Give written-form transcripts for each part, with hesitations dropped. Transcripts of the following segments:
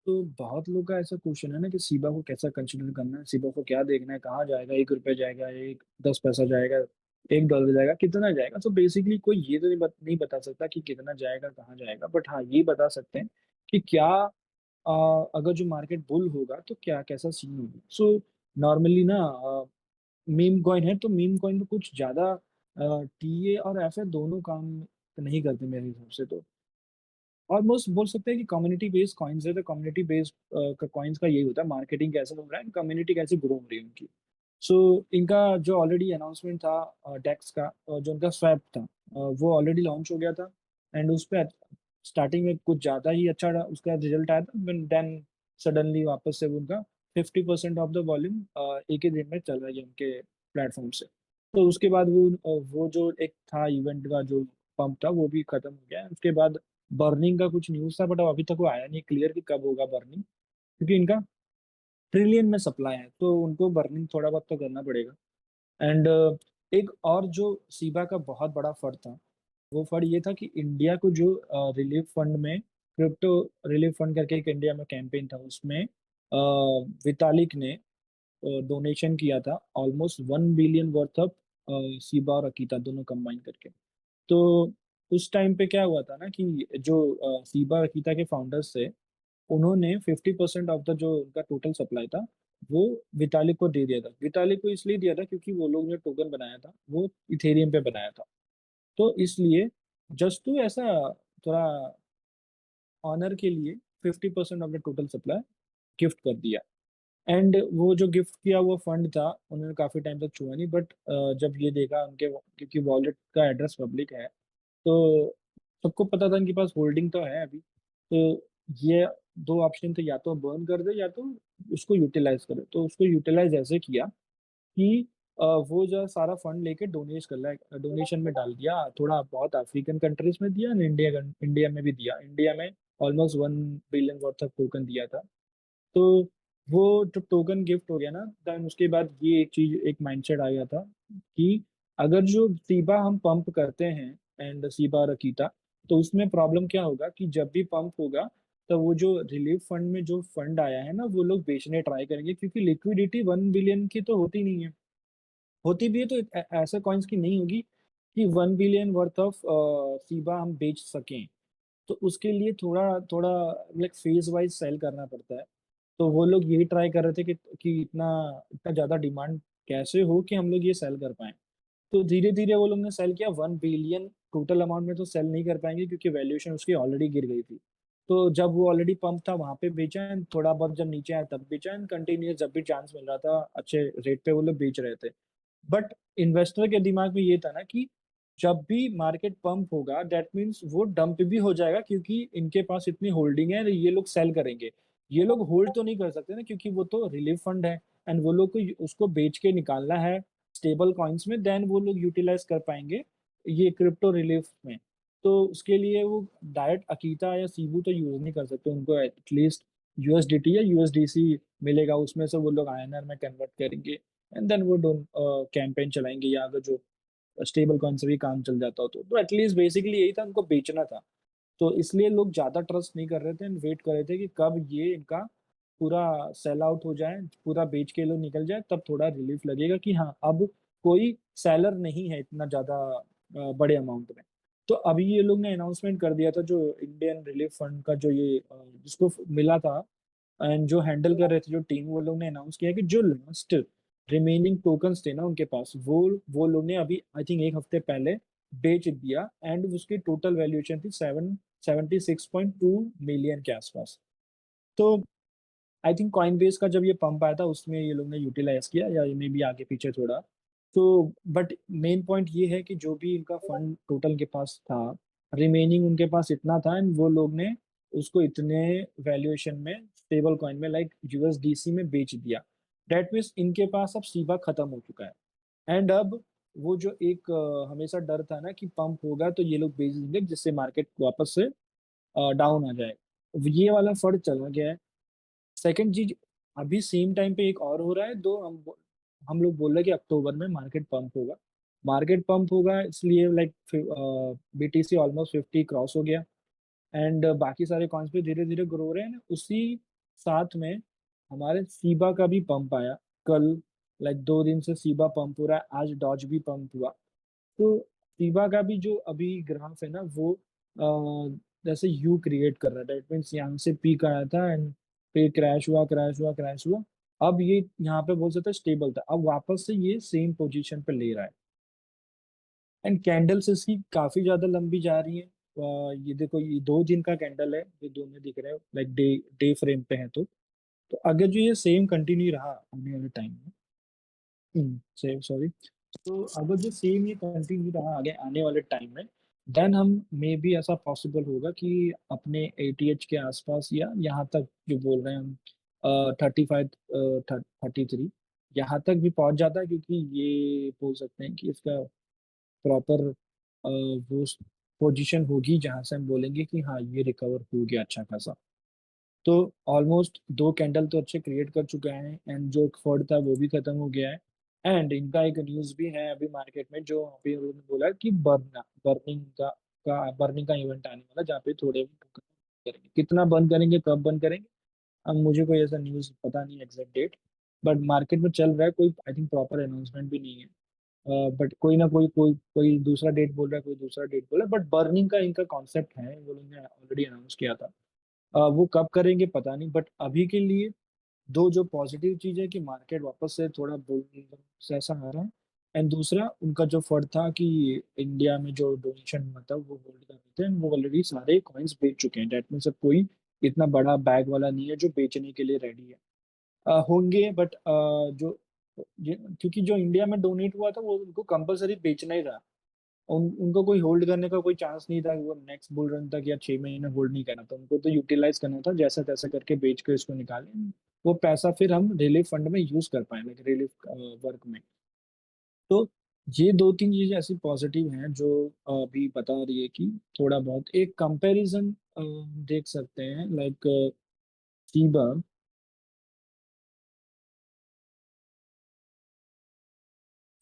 तो बहुत लोग का ऐसा क्वेश्चन है ना कि सीबा को कैसा कंसिडर करना है, सीबा को क्या देखना है, कहाँ जाएगा, 1 रुपया जाएगा, एक 10 पैसा जाएगा, 1 डॉलर जाएगा, कितना जाएगा। तो बेसिकली कोई ये तो नहीं बता सकता कि कितना जाएगा, कहाँ जाएगा। बट हाँ, ये बता सकते हैं कि क्या अगर जो मार्केट बुल होगा तो क्या कैसा सीन होगा। सो नॉर्मली ना मीम कॉइन है, तो मीम कॉइन में कुछ ज्यादा टीए और एफ दोनों काम नहीं करते मेरे हिसाब से। तो ऑलमोस्ट बोल सकते हैं कि कम्युनिटी बेस्ड कॉइन्स है। तो कम्युनिटी बेस्ड का कॉइन्स का यही होता है, मार्केटिंग कैसे हो रहा है, कम्युनिटी कैसे ग्रो हो रही है उनकी। सो इनका जो ऑलरेडी अनाउंसमेंट था डेक्स का, जो उनका स्वैप था, वो ऑलरेडी लॉन्च हो गया था। एंड उस पर स्टार्टिंग में कुछ ज़्यादा ही अच्छा उसका रिजल्ट आया था। देन सडनली वापस से वो उनका 50% ऑफ द वॉल्यूम एक ही दिन में चला गया उनके प्लेटफॉर्म से। तो उसके बाद वो जो एक था इवेंट का जो पंप था वो भी खत्म हो गया। उसके बाद बर्निंग का कुछ न्यूज़ था, बट अभी तक वो आया नहीं क्लियर कि कब होगा बर्निंग, क्योंकि इनका ट्रिलियन में सप्लाई है तो उनको बर्निंग थोड़ा बहुत तो करना पड़ेगा। एंड एक और जो सीबा का बहुत बड़ा फंड था, वो फंड ये था कि इंडिया को जो रिलीफ फंड में, क्रिप्टो रिलीफ फंड करके एक इंडिया में कैंपेन था, उसमें वितालिक ने डोनेशन किया था ऑलमोस्ट 1 बिलियन वर्थ ऑफ सीबा और अकीता दोनों कंबाइन करके। तो उस टाइम पे क्या हुआ था ना कि जो सीबा और अकीता के फाउंडर्स थे, उन्होंने 50% ऑफ द जो उनका टोटल सप्लाई था वो वितालिक को दे दिया था। वितालिक को इसलिए दिया था क्योंकि वो लोग जो टोकन बनाया था वो इथेरियम पे बनाया था। तो इसलिए जस्ट टू ऐसा थोड़ा ऑनर के लिए 50% of the total supply gift कर दिया। एंड वो जो गिफ्ट किया वो फंड था, उन्होंने काफी टाइम तक छुआ नहीं। बट जब ये देखा उनके, क्योंकि वॉलेट का एड्रेस पब्लिक है, तो सबको पता था इनके पास होल्डिंग तो है अभी। तो ये दो ऑप्शन थे, या तो बर्न कर दे या तो उसको यूटिलाइज करे। तो उसको यूटिलाइज ऐसे किया कि वो जो सारा फंड लेके डोनेट कर रहा, डोनेशन में डाल दिया। थोड़ा बहुत अफ्रीकन कंट्रीज में दिया, इंडिया इंडिया में भी दिया। इंडिया में almost 1 billion worth of token दिया था। तो वो जब टोकन गिफ्ट हो गया ना, देन उसके बाद ये एक चीज, एक माइंडसेट आ गया था कि अगर जो सीबा हम पंप करते हैं एंड सीबा रकीता, तो उसमें प्रॉब्लम क्या होगा कि जब भी पंप होगा तो वो जो रिलीफ फंड में जो फंड आया है ना, वो लोग बेचने ट्राई करेंगे, क्योंकि लिक्विडिटी 1 बिलियन की तो होती नहीं है। होती भी है तो ऐसे कॉइन्स की नहीं होगी कि 1 बिलियन वर्थ ऑफ सीबा हम बेच सकें। तो उसके लिए थोड़ा थोड़ा लाइक फेज वाइज सेल करना पड़ता है। तो वो लोग यही ट्राई कर रहे थे कि इतना इतना ज्यादा डिमांड कैसे हो कि हम लोग ये सेल कर पाए। तो धीरे धीरे वो लोग ने सेल किया। 1 बिलियन टोटल अमाउंट में तो सेल नहीं कर पाएंगे क्योंकि वैल्यूएशन उसकी ऑलरेडी गिर गई थी। तो जब वो ऑलरेडी पंप था वहां पे बेचा है, थोड़ा बहुत जब नीचे आया तब बेचा है, कंटिन्यूस जब भी चांस मिल रहा था अच्छे रेट पे वो लोग बेच रहे थे। बट इन्वेस्टर के दिमाग में ये था ना कि जब भी मार्केट पंप होगा दैट मीन्स वो डंप भी हो जाएगा, क्योंकि इनके पास इतनी होल्डिंग है, ये लोग सेल करेंगे। ये लोग होल्ड तो नहीं कर सकते ना, क्योंकि वो तो रिलीफ फंड है। एंड वो लोग को उसको बेच के निकालना है स्टेबल कॉइन्स में, देन वो लोग यूटिलाइज कर पाएंगे ये क्रिप्टो रिलीफ में। तो उसके लिए वो डायरेक्ट अकीता या सीबू तो यूज नहीं कर सकते, उनको एटलीस्ट यूएसडीटी या यूएसडीसी मिलेगा, उसमें से वो लोग आईएनआर में कन्वर्ट करेंगे। एंड देन वो डोन कैंपेन चलाएंगे, या अगर जो स्टेबल कॉइन से भी काम चल जाता हो तो एटलीस्ट बेसिकली यही था, उनको बेचना था। तो इसलिए लोग ज्यादा ट्रस्ट नहीं कर रहे थे एंड वेट कर रहे थे कि कब ये इनका पूरा सेल आउट हो जाए, पूरा बेच के लोग निकल जाए, तब थोड़ा रिलीफ लगेगा कि हाँ अब कोई सेलर नहीं है इतना ज्यादा बड़े अमाउंट में। तो अभी ये लोग ने अनाउंसमेंट कर दिया था, जो इंडियन रिलीफ फंड का जो ये जिसको मिला था एंड जो हैंडल कर रहे थे जो टीम, वो लोग ने अनाउंस किया कि जो लास्ट रिमेनिंग टोकन्स थे ना उनके पास, वो लोग ने अभी आई थिंक एक हफ्ते पहले बेच दिया। एंड उसकी टोटल वैल्यूएशन थी 76.2 मिलियन के आसपास। तो आई थिंक कॉइन बेस का जब ये पंप आया था उसमें ये लोग ने यूटिलाइज किया, या ये में भी आगे पीछे थोड़ा। तो बट मेन पॉइंट ये है कि जो भी इनका फंड टोटल के पास था, रिमेनिंग उनके पास इतना था एंड वो लोग ने उसको इतने वैल्यूएशन में स्टेबल कॉइन में लाइक यूएसडीसी में बेच दिया। डेट मीन्स इनके पास अब सीबा खत्म हो चुका है। एंड अब वो जो एक हमेशा डर था ना कि पंप होगा तो ये लोग बेच देंगे जिससे मार्केट वापस से डाउन आ जाए, ये वाला फर्ड चला गया है। सेकंड चीज, अभी सेम टाइम पे एक और हो रहा है, दो हम लोग बोल रहे हैं कि अक्टूबर में मार्केट पंप होगा। मार्केट पंप होगा इसलिए लाइक बीटीसी ऑलमोस्ट 50 क्रॉस हो गया। एंड बाकी सारे कॉइन्स भी धीरे धीरे ग्रो हो रहे हैं, उसी साथ में हमारे सीबा का भी पंप आया कल। लाइक 2 दिन से सीबा पंप हो रहा है, आज डॉज भी पंप हुआ। तो सीबा का भी जो अभी ग्राफ है ना वो जैसे यू क्रिएट कर रहा है। दैट मीन्स यहाँ से पीक आया था एंड फिर क्रैश हुआ, क्रैश हुआ, क्रैश हुआ। अब ये यहाँ पे बोल सकते स्टेबल था, अब वापस से ये सेम पोजीशन पे ले रहा है। एंड कैंडल्स इसकी काफी ज्यादा लंबी जा रही है। ये देखो, ये 2 दिन का कैंडल है, ये दोनों दिख रहे हैं लाइक डे डे फ्रेम पे है। तो अगर जो ये सेम कंटिन्यू रहा आने वाले टाइम में, सेम सॉरी, तो अगर जो सेम ये कंटिन्यू रहा आगे आने वाले टाइम में, देन हम मे बी ऐसा पॉसिबल होगा कि अपने एटीएच के आसपास या यहाँ तक जो बोल रहे हैं हम 35, 33 यहाँ तक भी पहुंच जाता है, क्योंकि ये बोल सकते हैं कि इसका प्रॉपर वो पोजीशन होगी जहां से हम बोलेंगे कि हाँ ये रिकवर हो गया अच्छा खासा। तो ऑलमोस्ट 2 कैंडल तो अच्छे क्रिएट कर चुका है एंड जो फर्ड था वो भी खत्म हो गया है। एंड इनका एक न्यूज भी है अभी मार्केट में, जो अभी उन्होंने बोला कि बर्निंग का इवेंट आने वाला, जहाँ पे थोड़े करेंगे, कितना बंद करेंगे, कब बंद करेंगे, अब मुझे कोई ऐसा न्यूज पता नहीं एग्जैक्ट डेट। बट मार्केट में चल रहा है, कोई आई थिंक प्रॉपर अनाउंसमेंट भी नहीं है। बट कोई ना कोई कोई कोई दूसरा डेट बोल रहा है, कोई दूसरा डेट बोल रहा है, बट बर्निंग का इनका कॉन्सेप्ट है, वो लोगों ने ऑलरेडी अनाउंस किया था। वो कब करेंगे पता नहीं, बट अभी के लिए दो जो पॉजिटिव चीज है कि मार्केट वापस से थोड़ा बुल से ऐसा आ रहा है। एंड दूसरा उनका जो फर्ड था कि इंडिया में जो डोनेशन हुआ था वो होल्ड कर रहे थे, वो ऑलरेडी सारे कॉइन्स बेच चुके हैं। डेट मीन्स अब कोई इतना बड़ा बैग वाला नहीं है जो बेचने के लिए रेडी है। होंगे बट क्योंकि जो इंडिया में डोनेट हुआ था वो उनको कंपलसरी बेचना ही रहा। उनको कोई होल्ड करने का कोई चांस नहीं था, वो नेक्स्ट बुल रन तक या 6 महीने होल्ड नहीं करना था, उनको तो यूटिलाइज करना था, जैसा तैसा करके बेच के इसको निकालें, वो पैसा फिर हम रिलीफ फंड में यूज कर पाए, लाइक रिलीफ वर्क में। तो ये 2-3 चीजें ऐसी पॉजिटिव हैं जो अभी बता रही है कि थोड़ा बहुत एक कंपैरिजन देख सकते हैं, लाइक सीबा।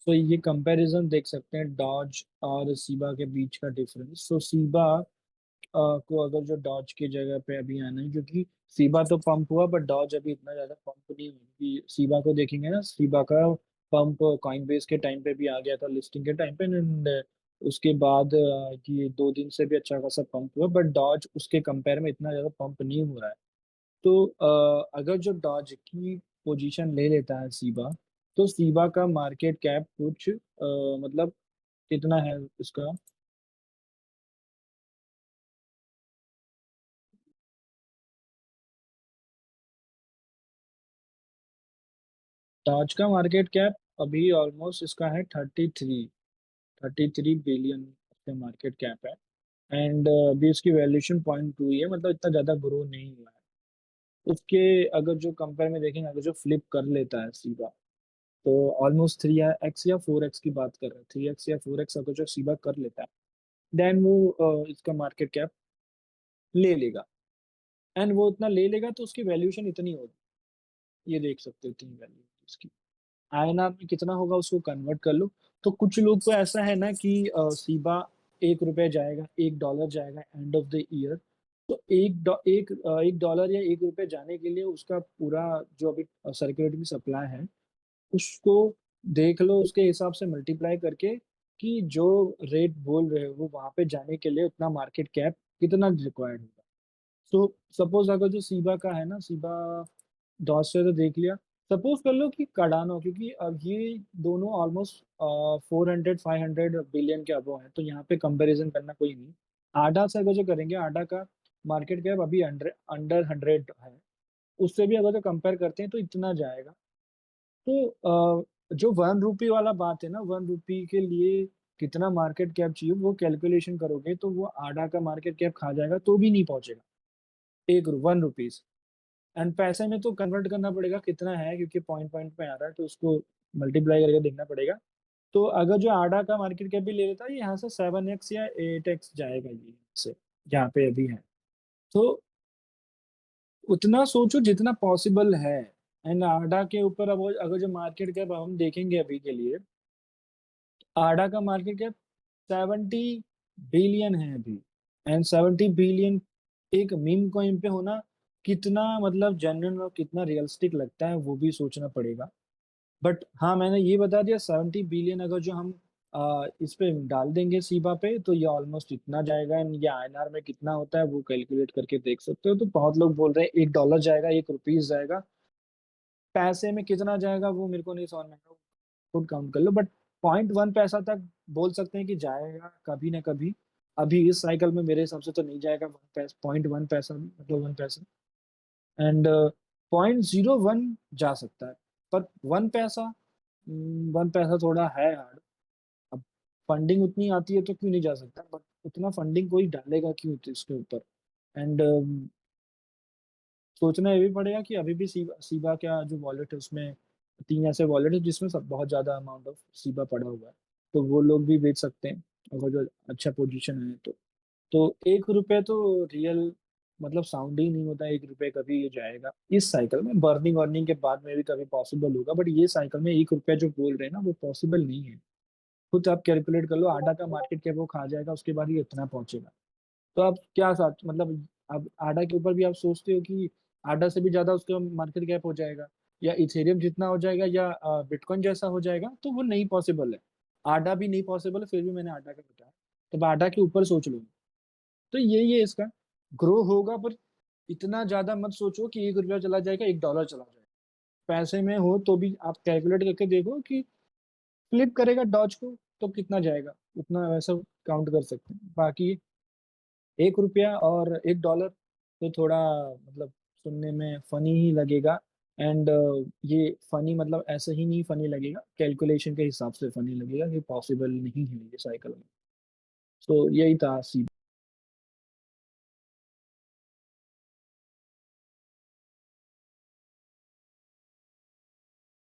तो ये कंपैरिजन देख सकते हैं डॉज और सीबा के बीच का डिफरेंस। तो सीबा को अगर जो डॉज की जगह पे अभी आना है, क्योंकि सीबा तो पंप हुआ बट डॉज अभी इतना ज्यादा पंप नहीं हुआ, क्योंकि सीबा को देखेंगे ना, सीबा का पंप कॉइन बेस के टाइम पे भी आ गया था, लिस्टिंग के टाइम पे, एंड उसके बाद ये 2 दिन से भी अच्छा खासा पंप हुआ, बट डॉज उसके कंपेयर में इतना ज्यादा पंप नहीं हो रहा है। तो अगर जो डॉज की पोजीशन ले लेता है सीबा, तो सीबा का मार्केट कैप कुछ मतलब कितना है उसका। ताज का मार्केट कैप अभी ऑलमोस्ट इसका है 33 बिलियन का मार्केट कैप है। एंड अभी उसकी वैल्यूएशन 0.2 ही है, मतलब इतना ज्यादा ग्रो नहीं हुआ है उसके। अगर जो कंपेयर में देखेंगे, अगर जो फ्लिप कर लेता है सीबा, तो ऑलमोस्ट 3x या 4x की बात कर रहे हैं, 3x या 4x अगर जो सीबा कर लेता है, देन वो इसका मार्केट कैप ले लेगा। एंड वो इतना ले लेगा तो उसकी वैल्यूएशन इतनी होगी, ये देख सकते हो इतनी वैल्यू उसकी। आईएनआर में कितना होगा उसको कन्वर्ट कर लो। तो कुछ लोग को ऐसा है ना कि सीबा 1 रुपए जाएगा, $1 जाएगा एंड ऑफ द ईयर। तो $1 या 1 रुपए जाने के लिए उसका पूरा जो अभी सर्कुलेटिंग सप्लाई है, उसको देख लो, उसके हिसाब से मल्टीप्लाई करके कि जो रेट बोल रहे हो वो वहां पे जाने के लिए उतना मार्केट कैप कितना रिक्वायर्ड होगा। तो सपोज अगर जो सीबा का है ना, सीबा 10 से तो देख लिया, सपोज कर लो कि कार्डानो, क्योंकि अब ये दोनों ऑलमोस्ट 400-500 बिलियन के अबव है, तो यहाँ पे कंपैरिजन करना कोई नहीं। आडा से अगर जो करेंगे, आडा का मार्केट कैप अभी अंडर अंडर 100 है, उससे भी अगर जो कंपेयर करते हैं तो इतना जाएगा। तो जो 1 रुपी वाला बात है ना, 1 रुपी के लिए कितना मार्केट कैप चाहिए, वो कैलकुलेशन करोगे तो वो आडा का मार्केट कैप खा जाएगा, तो भी नहीं पहुंचेगा 1 रुपीज। एंड पैसे में तो कन्वर्ट करना पड़ेगा कितना है, क्योंकि पॉइंट पॉइंट पे आ रहा है, तो उसको मल्टीप्लाई करके देखना पड़ेगा। तो अगर जो आडा का मार्केट कैप भी ले लेता है, यहाँ से 7x या 8x जाएगा ये से, जहाँ पे अभी है। तो उतना सोचो जितना पॉसिबल है। एंड आडा के ऊपर अब अगर जो मार्केट कैप हम देखेंगे अभी के लिए, आडा का मार्केट कैप 70 बिलियन है अभी। एंड 70 बिलियन एक मीम कॉइन पे होना कितना मतलब जेन्युइन और कितना रियलिस्टिक लगता है वो भी सोचना पड़ेगा। बट हाँ, मैंने ये बता दिया 70 बिलियन अगर जो हम इस पे डाल देंगे सीबा पे, तो ये ऑलमोस्ट इतना जाएगा। एंड ये आईएनआर में कितना होता है वो कैलकुलेट करके देख सकते हो। तो बहुत लोग बोल रहे हैं $1 जाएगा, ₹1 जाएगा। पैसे में कितना जाएगा वो मेरे को नहीं समझ में आ रहा, खुद काउंट कर लो। बट 0.1 पैसा तक बोल सकते हैं कि जाएगा कभी ना कभी। अभी इस साइकिल में मेरे हिसाब से तो नहीं जाएगा 0.1 पैसा भी, मतलब 1 पैसा। एंड 0.01 जा सकता है। पर 1 पैसा, 1 पैसा थोड़ा है हार्ड। अब फंडिंग उतनी आती है तो क्यों नहीं जा सकता, बट उतना फंडिंग कोई डालेगा क्यों तो इसके ऊपर। एंड सोचना ये भी पड़ेगा कि अभी भी सीबा सीबा का जो वॉलेट है उसमें 3 ऐसे वॉलेट है जिसमें सब बहुत ज्यादा अमाउंट ऑफ सीबा पड़ा हुआ है। तो वो लोग भी बेच सकते हैं अगर जो अच्छा पोजीशन है तो ₹1 तो रियल मतलब साउंड ही नहीं होता। ₹1 कभी ये जाएगा इस साइकिल में, बर्निंग वर्निंग के बाद में भी कभी पॉसिबल होगा, बट ये साइकिल में ₹1 जो बोल रहे हैं ना वो पॉसिबल नहीं है। खुद आप कैलकुलेट कर लो, आडा का मार्केट कैप वो खा जाएगा उसके बाद ही इतना पहुंचेगा। तो आप क्या साथ मतलब अब आडा के ऊपर भी आप सोचते हो कि आडा से भी ज्यादा उसका मार्केट कैप हो जाएगा, या इथेरियम जितना हो जाएगा, या बिटकॉइन जैसा हो जाएगा, तो वो नहीं पॉसिबल है। आडा भी नहीं पॉसिबल है, फिर भी मैंने आडा का बताया। तो आडा के ऊपर सोच लो। तो यही है इसका, ग्रो होगा पर इतना ज्यादा मत सोचो कि ₹1 चला जाएगा, $1 चला जाएगा। पैसे में हो तो भी आप कैलकुलेट करके देखो कि फ्लिप करेगा डॉज को तो कितना जाएगा, उतना वैसा काउंट कर सकते हैं। बाकी ₹1 और $1 तो थोड़ा मतलब सुनने में फनी ही लगेगा। एंड ये फनी मतलब ऐसे ही नहीं फनी लगेगा, कैलकुलेशन के हिसाब से फनी लगेगा, ये पॉसिबल नहीं है ये साइकिल में। तो यही था सी।